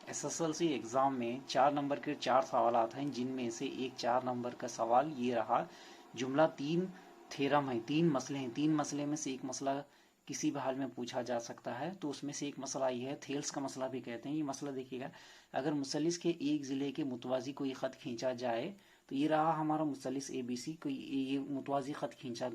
SSLC exam में 4 number के 4 सवाल आते हैं, जिनमें से एक 4 नंबर का सवाल ये रहा। जुमला 3 थ्योरम है, 3 मसले हैं, 3 मसले में से एक मसला किसी भी हाल में पूछा जा सकता है। तो उसमें से एक मसला ये है, थेल्स का मसला भी कहते हैं। ये मसला देखिएगा, अगर मुसल्लिस के एक जिले के मुतवाजी कोई ख़त खींचा जाए, तो ये रहा हमारा मुसल्लिस ABC, कोई ये मुतवाजी ख़त खींचा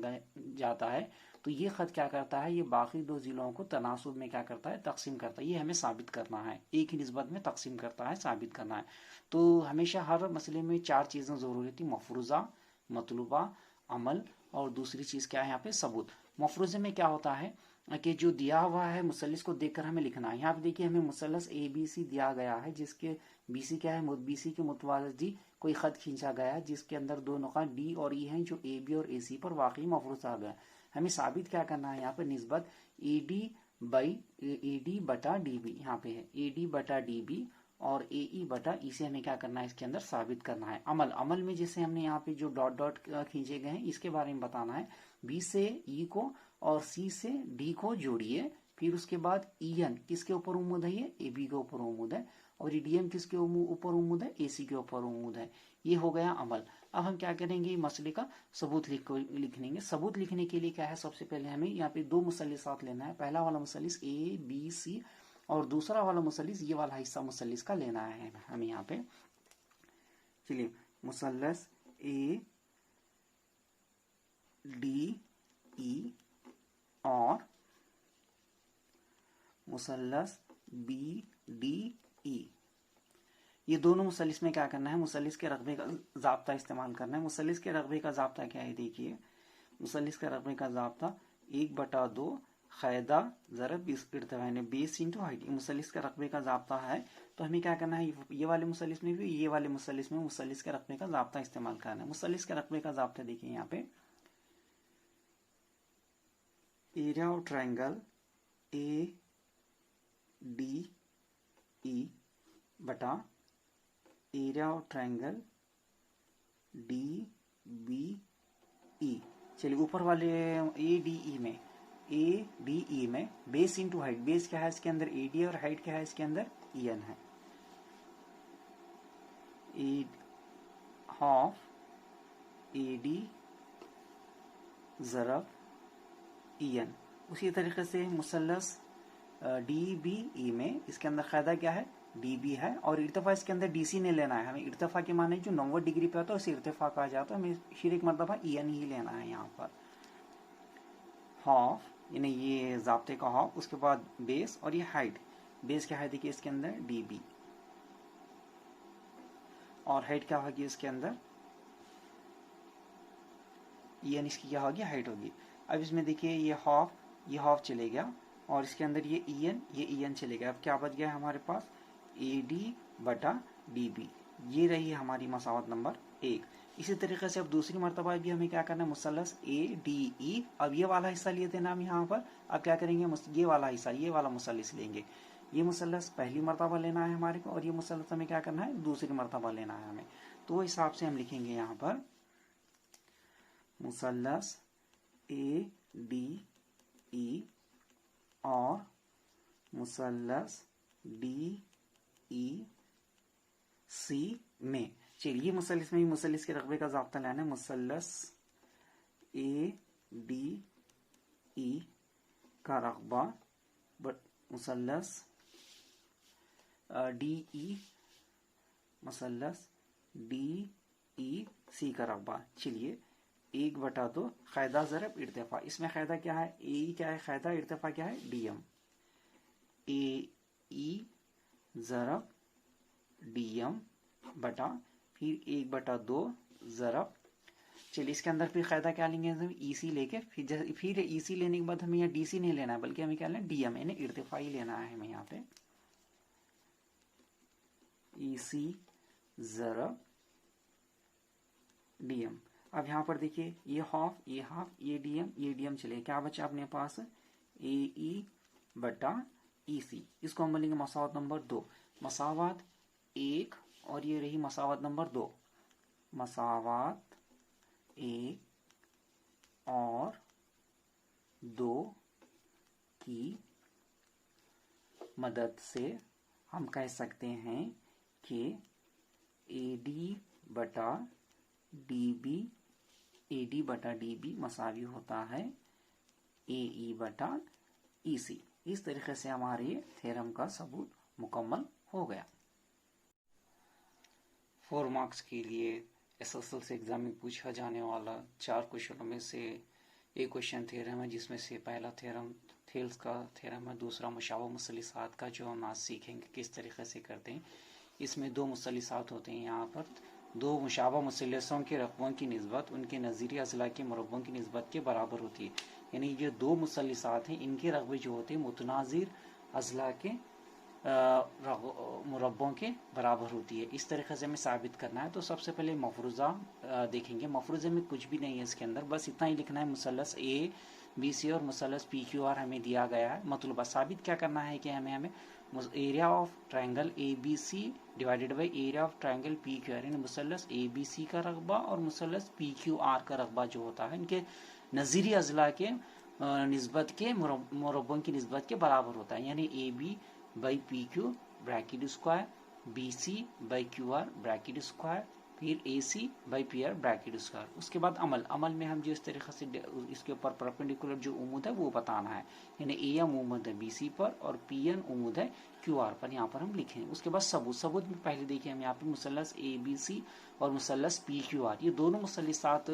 जाता है, तो ये ख़त क्या करता है, ये बाकी 2 ज़िलों को तनासुब में क्या करता है, तकसीम करता है। ये हमें साबित करना है, एक ही निस्बत में तकसीम करता है, साबित करना है। तो हमेशा हर मसले में 4 चीज़ें ज़रूरी होती, मफरूज़ा, मतलूबा, अमल, और दूसरी चीज़ क्या है यहाँ पे, सबूत। मफरूज़े में क्या होता है कि जो दिया हुआ है मुसल्लिस को देखकर हमें लिखना है। यहाँ पे देखिए हमें मुसल्लस ABC दिया गया है, जिसके BC क्या है, BC के मुतवाजी कोई ख़त खींचा गया है जिसके अंदर 2 नुक़ात D और E हैं, जो AB और AC पर वाकई मफरूज़ आ गया। हमें साबित क्या करना है, यहाँ पर निस्बत AD बटा DB यहाँ पे है, AD बटा DB और AE बटा E से हमें क्या करना है, इसके अंदर साबित करना है। अमल में जैसे हमने यहाँ पे जो डॉट डॉट खींचे गए हैं, इसके बारे में बताना है। B से E को और C से D को जोड़िए, फिर उसके बाद EN किसके ऊपर उम्मीद है, ये AB के ऊपर उम्मीद है, और EDM किसके ऊपर उम्मीद है, AC के ऊपर उम्मीद है। ये हो गया अमल। अब हम क्या करेंगे, मसले का सबूत लिख लेंगे। सबूत लिखने के लिए क्या है, सबसे पहले हमें यहाँ पे 2 मुसल्लिसात लेना है। पहला वाला मुसल्लिस ABC और दूसरा वाला मुसल्लिस, ये वाला हिस्सा मुसल्लिस का लेना है हमें यहाँ पे। चलिए, मुसल्लस ADE और मुसल्लस BDE, ये दोनों मुसल्लिस में क्या करना है, मुसल्लिस के रकबे का ज़ाब्ता इस्तेमाल करना है। मुसल्लिस के रकबे का ज़ाब्ता क्या है, देखिए मुसल्लिस के रकबे का ज़ाब्ता 1/2 क़ायदा ज़रब इर्तिफ़ा यानी बेस इंटू हाइट, मुसल्लिस के रकबे का ज़ाब्ता है। तो हमें क्या करना है, ये वाले मुसल्लिस में भी, ये वाले मुसल्लिस में मुसल्लिस के रकबे का ज़ाब्ता इस्तेमाल करना है। मुसल्लिस के रकबे का ज़ाब्ता देखिए यहाँ पे, एरिया ऑफ ट्रायंगल ADE बटा एरिया ऑफ ट्रायंगल DBE। चलिए, ऊपर वाले ADE में बेस इंटू हाइट, बेस क्या है इसके अंदर AD और हाइट क्या है इसके अंदर EN है। Half AD ज़रब EN। उसी तरीके से मुसल्लस DBE में इसके अंदर क़ायदा क्या है, DB है, और इर्तिफा इसके अंदर DC ने लेना है। हमें इर्तिफा के माने जो 90 डिग्री पे होता है उसे इर्तिफा कहा जाता है। हमें फिर एक मरतबा EN ही लेना है यहाँ पर। हाफ यानी ये ज़ाब्ते का हाफ, उसके बाद बेस, और ये हाइट, बेस क्या है देखिए इसके अंदर DB, और हाइट क्या होगी इसके अंदर EN, इसकी क्या होगी, हाइट होगी। अब इसमें देखिए ये हाफ चले गया, और इसके अंदर ये EN चले गया। अब क्या बच गया हमारे पास, AD बटा DB। ये रही हमारी मसावत नंबर 1। इसी तरीके से अब दूसरी मरतबा भी हमें क्या करना है, मुसल्लस ADE। अब ये वाला हिस्सा लिए थे ना हम यहाँ पर, अब क्या करेंगे, ये वाला हिस्सा, ये वाला मुसल्लस लेंगे। ये मुसल्लस पहली मरतबा लेना है हमारे को, और ये मुसल्लस हमें क्या करना है, दूसरी मरतबा लेना है हमें। तो हिसाब से हम लिखेंगे यहाँ पर मुसल्लस ADE और मुसल्लस DEC में। चलिए, मुसल्लस में भी मुसल्लस के रकबे का ज़ाब्ता लेना है। मुसल्लस ADE का रकबा मुसल्लस मुसल्लस DEC का रकबा। चलिए, 1/2 क़ायदा ज़रब इर्तिफ़ा, इसमें क़ायदा क्या है, AE क्या है क़ायदा, इर्तिफ़ा क्या है DM, AE ज़रब DM बटा फिर 1/2 ज़रब। चलिए, इसके अंदर फिर क़ायदा क्या लेंगे हम, EC लेके, फिर EC लेने के बाद हमें यहाँ DC नहीं लेना है, बल्कि हमें क्या लेना है, DM यानी इर्तिफ़ा ही लेना है हमें यहाँ पे। EC ज़रब DM। अब यहाँ पर देखिए ये हाफ, ये DM चले, क्या बचा अपने पास, AE बटा EC। इसको हम बोलेंगे मसावत नंबर 2। मसावत 1 और ये रही मसावत नंबर 2। मसावत 1 और 2 की मदद से हम कह सकते हैं कि AD बटा DB मसावी होता है AE बटा EC। इस तरीके से हमारे ये थ्योरम का सबूत मुकम्मल हो गया। 4 मार्क्स के लिए SSL से एग्जाम में पूछा जाने वाला 4 क्वेश्चनों में से एक क्वेश्चन थ्योरम है, जिसमें से पहला थ्योरम थेल्स का थ्योरम है, दूसरा मुशाबह मुसल्लिसात का, जो हम आज सीखेंगे किस तरीके से करते हैं। इसमें 2 मुसल्लिसात होते हैं। यहाँ पर 2 मुशाबह मुसल्लिसों के रकबों की निस्बत उनके नज़ीरी अज़ला के मुरब्बों की निस्बत के बराबर होती है। यानी ये 2 मुसल्लिसात हैं, इनके रकबे जो होते हैं मुतनाज़िर अज़ला के मुरब्बों के बराबर होती है। इस तरीके से हमें साबित करना है। तो सबसे पहले मफरूज़ा देखेंगे। मफरूज़े में कुछ भी नहीं है इसके अंदर, बस इतना ही लिखना है, मुसल्लस ABC और मुसल्लस PQR हमें दिया गया है। मतलब साबित क्या करना है कि हमें area of triangle ABC divided by area of triangle PQR, यानी मुसल्लस ABC का रकबा और मुसल्लस PQR का रकबा जो होता है, इनके नज़ीरी अज़ला के निस्बत के मुरब्बों की निस्बत के बराबर होता है। यानी AB by PQ bracket square, BC by QR bracket square, फिर AC by PR bracket square. उसके बाद अमल में हम जो इस तरीके से इसके ऊपर परपेंडिकुलर जो उम्मीद है वो बताना है। यानी AM उम्मीद है BC पर और PN उम्मीद है QR पर, यहाँ पर हम लिखें। उसके बाद सबूत में पहले देखिए हम यहाँ पे मुसल्लस ABC और मुसल्लस PQR, ये दोनों मुसल्लिसात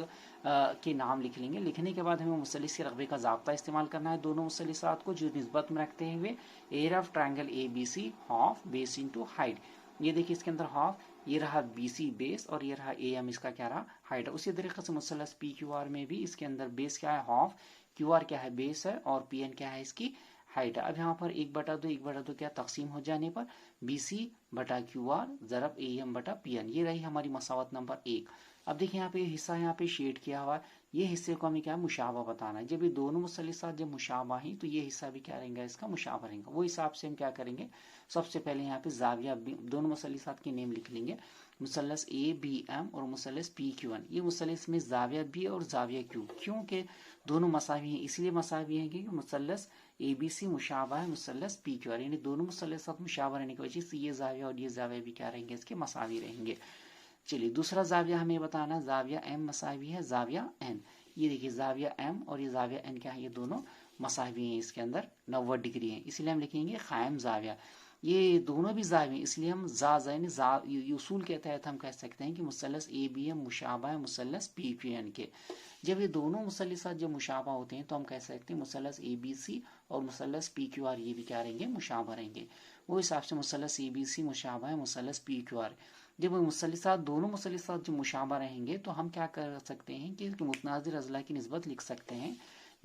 के नाम लिख लेंगे। लिखने के बाद हमें मुसल्लिस के रकबे का ज़ाब्ता इस्तेमाल करना है दोनों मुसल्लिसात को जो निस्बत में रखते हुए। Area of triangle ABC half base into height. ये देखिए इसके अंदर हाफ, ये रहा BC बेस और ये रहा AM इसका क्या रहा हाइट। उसी तरीके से मुसल्लस PQR में भी इसके अंदर बेस क्या है हाफ, QR क्या है बेस है और PN क्या है इसकी हाइट है। अब यहाँ पर 1/2 क्या तकसीम हो जाने पर BC बटा QR ज़रब AM बटा PN, ये रही हमारी मसावत नंबर 1। अब देखिए यहाँ पे हिस्सा यहाँ पे शेड किया हुआ है, ये हिस्से को हमें क्या है मुशाबा बताना है। जब ये दोनों मुसल्लिसात जब मुशाबा ही तो ये हिस्सा भी क्या रहेगा इसका मुशाबा रहेगा। वो हिसाब से हम क्या करेंगे, सबसे पहले यहाँ पे जाविया दोनों मुसल्लिसात के नेम लिख लेंगे, मुसल्लस ABM और मुसल्लस PQN। ये मुसल्लस में जाविया B और जाविया Q, क्योंकि दोनों मसावी हैं इसलिए मसावी हैं क्योंकि मुसल्लस ABC मुशाबा है मुसल्लस PQR, यानी दोनों मुसल्लसात मुशाबा रहने की वजह से ये जाविया और ये जाविया भी क्या रहेंगे इसके मसावी रहेंगे। चलिए दूसरा जाविया हमें बताना, जाविया M मसावी है जाविया N। ये देखिए जाविया M और ये जाविया N क्या है, ये दोनों मसावी हैं, इसके अंदर 90 डिग्री है, इसलिए हम लिखेंगे कायम जाविया। ये दोनों भी जाविया इसलिए हम यूसूल के तहत हम कह सकते हैं कि मुसल्लस ABM मुशाबा है मुसल्लस PQN के। जब ये दोनों मुसल्लिसात जब मुशाबा होते हैं तो हम कह सकते हैं मुसल्लस ABC और मुसल्लस PQR ये भी क्या रहेंगे मुशाबा रहेंगे। वो हिसाब से मुसल्लस ABC मुशाबा है मुसल्लस PQR। जब मुसल्लिसात दोनों मुसल्लिसात जो मुशाबा रहेंगे तो हम क्या कर सकते हैं कि मुतनाज़िर अज़ला की निस्बत लिख सकते हैं।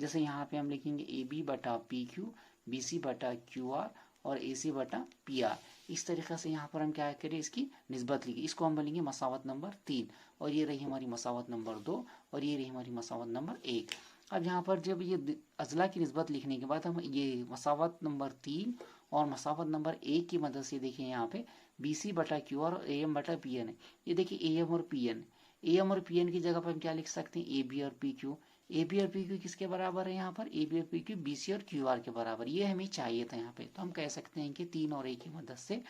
जैसे यहाँ पे हम लिखेंगे AB बटा PQ, BC बटा QR और AC बटा PR। इस तरीके से यहाँ पर हम क्या करें इसकी निस्बत लिखिए, इसको हम बोलेंगे मसावत नंबर 3 और ये रही हमारी मसावत नंबर 2 और ये रही हमारी मसावत नंबर 1। अब यहाँ पर जब ये अज़ला की निस्बत लिखने के बाद हम ये मसावत नंबर 3 और मसावत नंबर 1 की मदद से देखिए यहाँ पे BC बटा Q और AM बटा PN है। ये देखिए AM और PN की जगह पर हम क्या लिख सकते हैं AB और PQ। AB और PQ किसके बराबर है यहाँ पर, AB और PQ BC और QR के बराबर, ये हमें चाहिए था यहाँ पे। तो हम कह सकते हैं कि 3 और 1 की मदद से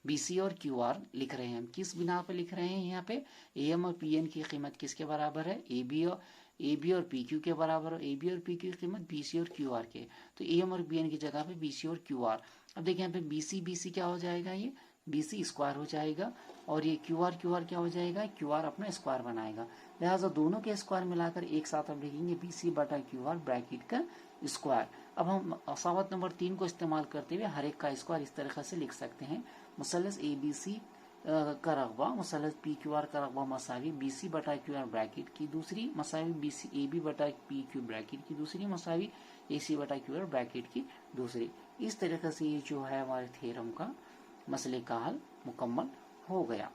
BC और QR लिख रहे हैं। हम किस बिना पर लिख रहे हैं यहाँ पे, AM और PN की कीमत किसके बराबर है, AB और PQ के बराबर, AB और PQ की कीमत BC और QR के। तो AM और PN की जगह पे BC और QR। अब देखिए यहाँ पे BC क्या हो जाएगा, ये BC स्क्वायर हो जाएगा और ये QR क्या हो जाएगा, QR अपना स्क्वायर बनाएगा। लिहाजा दोनों के स्क्वायर मिलाकर एक साथ हम लिखेंगे BC बटा QR ब्रैकेट का स्क्वायर। अब हम मसावत नंबर 3 को इस्तेमाल करते हुए हर एक का स्क्वायर इस तरीके से लिख सकते हैं। मुसल्लस ABC का रकबा मुसल्लस PQR का रकबा मसावी BC बटा QR ब्रैकेट की दूसरी मसावी BC AB बटा PQ ब्रैकेट की दूसरी मसावी AC बटा QR ब्रैकेट की दूसरी। इस तरीके से ये जो है हमारे थ्योरम का मसले का हल मुकम्मल हो गया।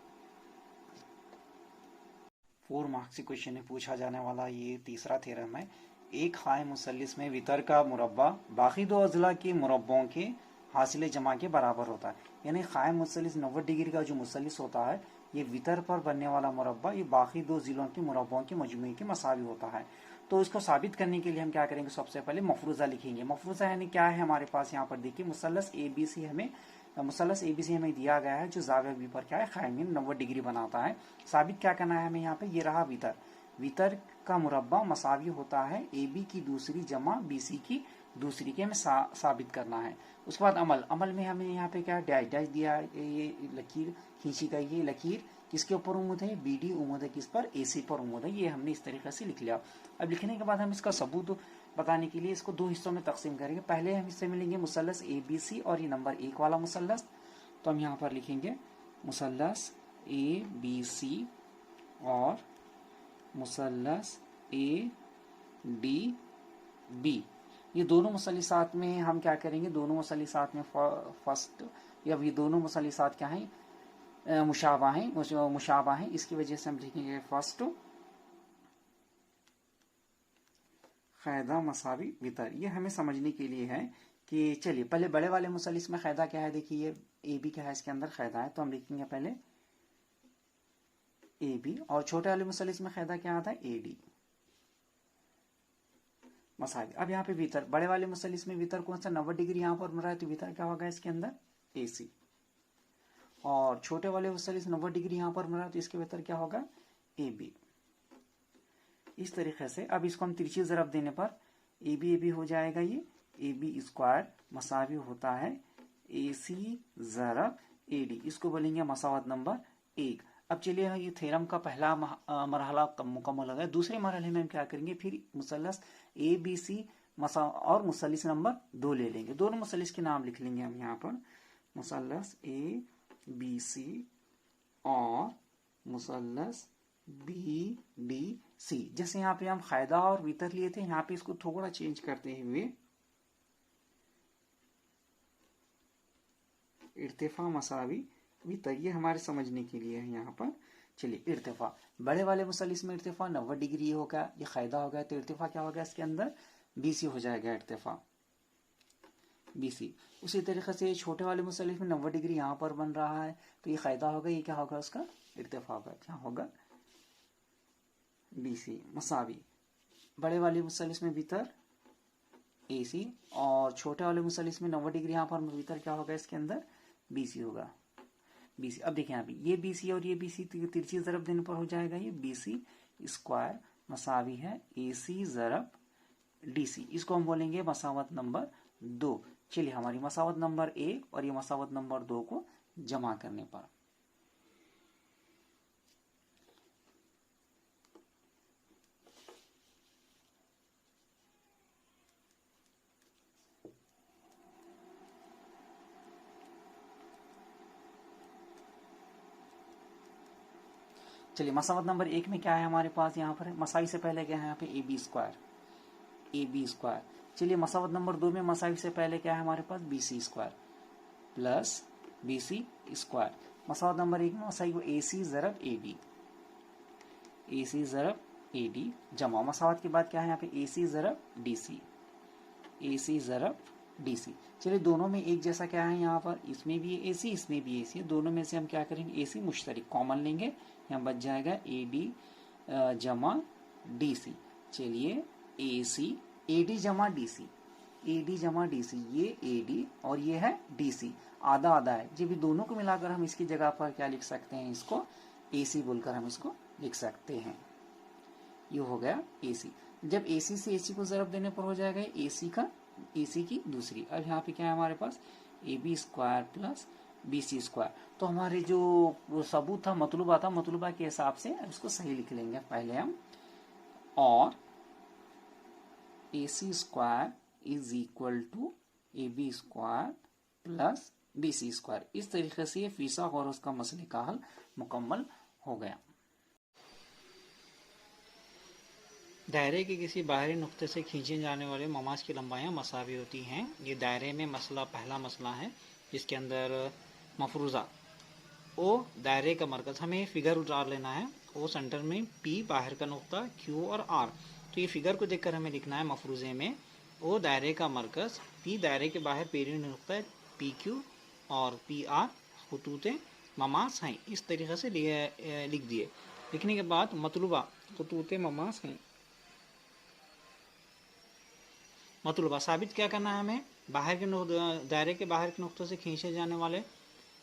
4 मार्क्स के क्वेश्चन में पूछा जाने वाला ये तीसरा थ्योरम है। एक खाए मुसल्लिस में वितर का मुरब्बा बाकी 2 अज़ला के मुरब्बों के हासिल जमा के बराबर होता है। यानी खाए मुसल्लिस 90 डिग्री का जो मुसल्लिस होता है, ये वितर पर बनने वाला मुरब्बा ये बाकी 2 ज़िलों के मुरब्बों के मजमूए के मसावी होता है। तो इसको साबित करने के लिए हम क्या करेंगे, सबसे पहले मफरूज़ा लिखेंगे। मफरूज़ा यानी क्या है हमारे पास, यहाँ पर देखिए मुसल्लस ABC हमें मुसल्लस ABC हमें दिया गया है जो जाविया बी पर क्या है कायम 90 डिग्री बनाता है। साबित क्या करना है हमें यहाँ पे, ये रहा वितर, वितर का मुरब्बा मसावी होता है AB की दूसरी जमा BC की दूसरी के हमें साबित करना है। उसके बाद अमल, अमल में हमें यहाँ पे क्या डैश डैश दिया, ये लकीर खींची गई, ये लकीर किसके ऊपर उम्मीद है, BD उम्मीद है किस पर, AC पर उम्मीद है। ये हमने इस तरीके से लिख लिया। अब लिखने के बाद हम इसका सबूत बताने के लिए इसको दो हिस्सों में तकसीम करेंगे। पहले हम इससे मिलेंगे मुसल्लस ABC और ये नंबर 1 वाला मुसल्लस, तो हम यहाँ पर लिखेंगे मुसल्लस ABC और मुसल्लस ADB। ये दोनों मुसल्लिसात में हम क्या करेंगे, दोनों मुसल्लिसात में फर्स्ट या ये दोनों मुसल्लिसात क्या हैं, मुशाबा हैं, इसकी वजह से हम लिखेंगे फर्स्ट क़ायदा मसावी वितर। ये हमें समझने के लिए है कि चलिए पहले बड़े वाले मुसल्लिस में क़ायदा क्या है, देखिए AB क्या है, इसके अंदर क़ायदा है, तो हम लिखेंगे पहले AB, और छोटे वाले मुसल्लिस में क़ायदा क्या आता है, AD मसावी। अब यहाँ पे वितर, बड़े वाले मुसल्लिस में वितर कौन सा, 90 डिग्री यहाँ पर बन रहा है, तो वितर क्या होगा इसके अंदर, AC, और छोटे वाले मुसल्लिस 90 डिग्री यहाँ पर बन रहा है, तो इसके वितर क्या होगा, AB। इस तरीके से अब इसको हम तिरछी ज़रब देने पर AB हो जाएगा, ये AB स्क्वायर मसावी होता है AC ज़रब AD, इसको बोलेंगे मसावत नंबर 1। अब चलिए ये थ्योरम का पहला मरहला मुकम्मल हो गया। दूसरे मरहले में हम क्या करेंगे, फिर मुसल्लस ABC और मुसल्लिस नंबर 2 ले लेंगे। दोनों मुसल्लिस के नाम लिख लेंगे हम यहाँ पर, मुसल्लस ABC और मुसल्लस BDC। जैसे यहाँ पे हम क़ायदा और वितर लिए थे, यहाँ पे इसको थोड़ा चेंज करते हुए इर्तिफा मसावी वितर, ये हमारे समझने के लिए है यहाँ पर। चलिए इर्तिफा, बड़े वाले मुसल्लिस में इर्तिफा 90 डिग्री होगा, ये क़ायदा हो गया, तो इर्तिफा क्या होगा इसके अंदर, BC हो जाएगा, इर्तिफा BC। उसी तरीके से छोटे वाले मुसल्लिस में 90 डिग्री यहाँ पर बन रहा है, तो ये क़ायदा होगा, ये क्या होगा उसका इर्तिफा होगा, क्या होगा BC मसावी। बड़े वाले मुसल्लिस में वितर AC और छोटे वाले मुसल्लिस में 90 डिग्री यहाँ पर वितर क्या होगा इसके अंदर, BC होगा, BC। अब देखिए यहाँ पे ये BC और ये BC तिरछी ज़रब देने पर हो जाएगा, ये BC स्क्वायर मसावी है AC ज़रब DC, इसको हम बोलेंगे मसावत नंबर 2। चलिए हमारी मसावत नंबर 1 और ये मसावत नंबर 2 को जमा करने पर चलिए मसावत नंबर 1 में क्या है हमारे पास, यहाँ पर मसावी से पहले क्या है यहाँ पे AB स्क्वायर। चलिए मसावत नंबर 2 में मसावी से पहले क्या है हमारे पास, BC square plus BC square. मसावत नंबर 1 में मसावी को AC ज़रब AD जमा, मसावत के बाद क्या है यहाँ पे AC ज़रब DC। चलिए दोनों में एक जैसा क्या है यहाँ पर, इसमें भी AC इसमें भी AC, दोनों में से हम क्या करेंगे, AC मुश्तरिक कॉमन लेंगे, यहाँ बच जाएगा AD जमा DC। चलिए AD जमा DC, ये AD और ये है DC, आधा आधा है, जब ये दोनों को मिलाकर हम इसकी जगह पर क्या लिख सकते हैं, इसको AC बोलकर हम इसको लिख सकते हैं। ये हो गया AC। जब AC से AC को ज़रब देने पर हो जाएगा AC की दूसरी। अब यहाँ पे क्या है हमारे पास, AB square plus BC square. तो हमारे जो सबूत था मतलूबा के हिसाब से अब इसको सही लिख लेंगे पहले हम, और AC square is equal to AB square plus BC square. इस तरीके से ये फीसा और उसका मसले का हल मुकम्मल हो गया। दायरे के किसी बाहरी नुक्ते से खींचे जाने वाले ममाज की लंबाइयाँ मसावी होती हैं। ये दायरे में पहला मसला है जिसके अंदर मफरूज़ा ओ दायरे का मरकज़, हमें फिगर उतार लेना है, ओ सेंटर में, P बाहर का नुक्ता, Q और R। तो ये फिगर को देखकर हमें लिखना है मफरूज़े में ओ दायरे का मरकज़, P दायरे के बाहर पेरियड नुक्ता है PQ और PR खतूते ममास हैं। इस तरीके से लिख दिए। लिखने के बाद मतलूबा खतूते ममास हैं, मतलूबा साबित क्या करना है हमें, दायरे के बाहर के नुक्तों से खींचे जाने वाले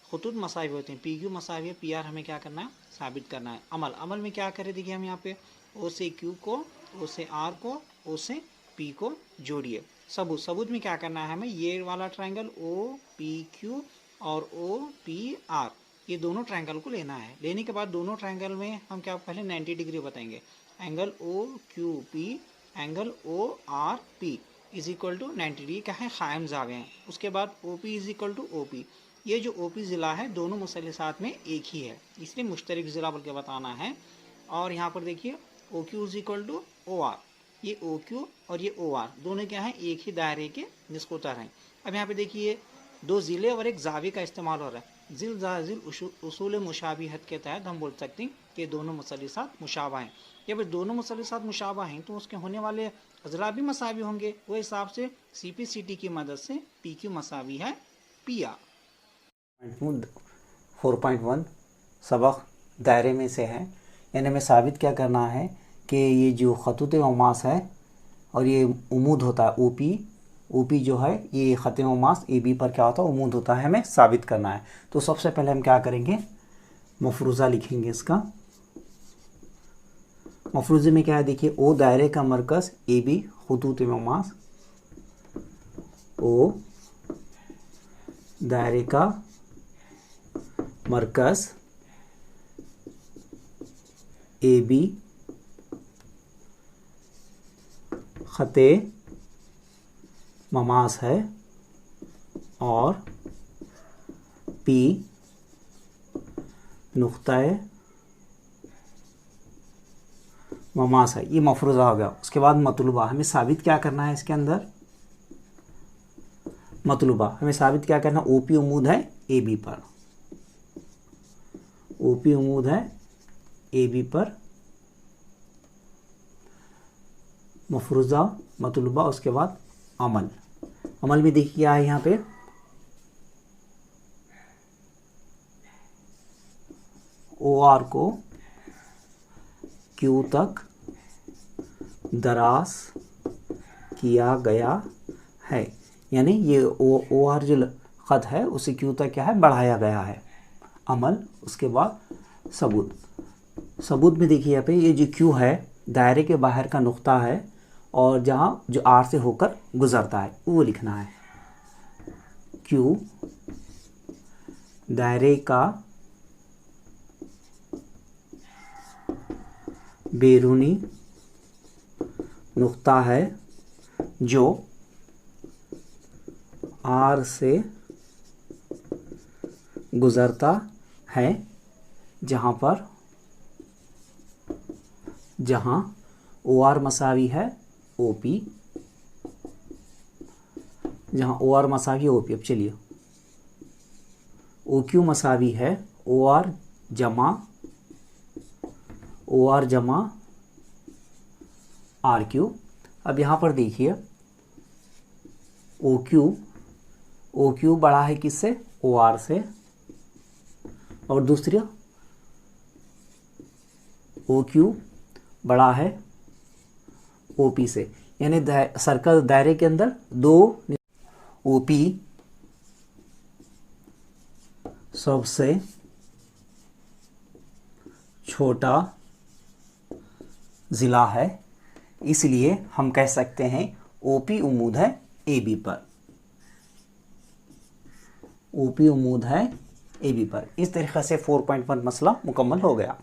खुतूत मसावी होते हैं। पी क्यू मसावी है, पी आर हमें क्या करना है, साबित करना है। अमल में क्या करें, देखिए हम यहाँ पे ओ से क्यू को, ओ से आर को, ओ से पी को जोड़िए। सबूत में क्या करना है हमें, ये वाला ट्रायंगल ओ पी क्यू और ओ पी आर, ये दोनों ट्रायंगल को लेना है। लेने के बाद दोनों ट्रायंगल में हम क्या पहले 90 डिग्री बताएंगे। Angle O Q P, angle O R P is equal to 90 degree क्या है, कायम जावे हैं। उसके बाद O P is equal to O P, ये जो ओ पी ज़िला है दोनों मुसल्लसात में एक ही है, इसलिए मुश्तरक ज़िला बोल के बताना है। और यहाँ पर देखिए O Q is equal to O R, ये ओ क्यू और ये ओ आर दोनों क्या हैं, एक ही दायरे के निस्कोतर हैं। अब यहाँ पे देखिए दो ज़िले और एक जावी का इस्तेमाल हो रहा है। ज़िल उसूल मुशाबिहत के तहत हम बोल सकते हैं कि दोनों मुसल्लसात मुशाबा हैं। जब दोनों मुसल्लसात मुशाबा हैं तो उसके होने वाले अज़ला भी मसावी होंगे। वो हिसाब से CPCT की मदद से PQ मसावी है PR। 4.1 सबक दायरे में से है, यानी हमें साबित क्या करना है कि ये जो खतूत ममास है और ये उमूद होता है ओपी जो है ये ख़त ममास AB पर क्या होता है, उमूद होता है, हमें साबित करना है। तो सबसे पहले हम क्या करेंगे, मफरूज़ा लिखेंगे। इसका मफरूज़े में क्या है, देखिए ओ दायरे का मरकज़ AB खतूत ममास, ओ दायरे का मरकज़ AB ख़ते ममास है और P नुक़्ता-ए ममास है। ये मफरूज़ा हो गया। उसके बाद मतलूबा, हमें साबित क्या करना है इसके अंदर, मतलूबा हमें साबित क्या करना, OP उमूद है AB पर, OP उमूद है AB पर, मफरूज़ा मतलूबा। उसके बाद अमल में देखिए क्या है यहाँ पे, OR को Q तक दराज किया गया है, यानी ये OR जो ख़त है उसे Q तक क्या है, बढ़ाया गया है। अमल। उसके बाद सबूत में देखिए यहाँ पे ये जो Q है दायरे के बाहर का नुक्ता है और जहाँ जो R से होकर गुज़रता है वो लिखना है। Q दायरे का बैरूनी नुक्ता है जो R से गुज़रता है, जहाँ OR मसावी है OP, जहाँ OR मसावी OP। अब चलिए OQ मसावी है OR जमा RQ। अब यहाँ पर देखिए OQ बड़ा है किससे, OR से, और दूसरा OQ बड़ा है OP से, यानी सर्कल दायरे के अंदर दो OP सबसे छोटा ज़िला है, इसलिए हम कह सकते हैं OP उमूद है AB पर, OP उमूद है AB पर। इस तरीक़े से 4.1 मसला मुकम्मल हो गया।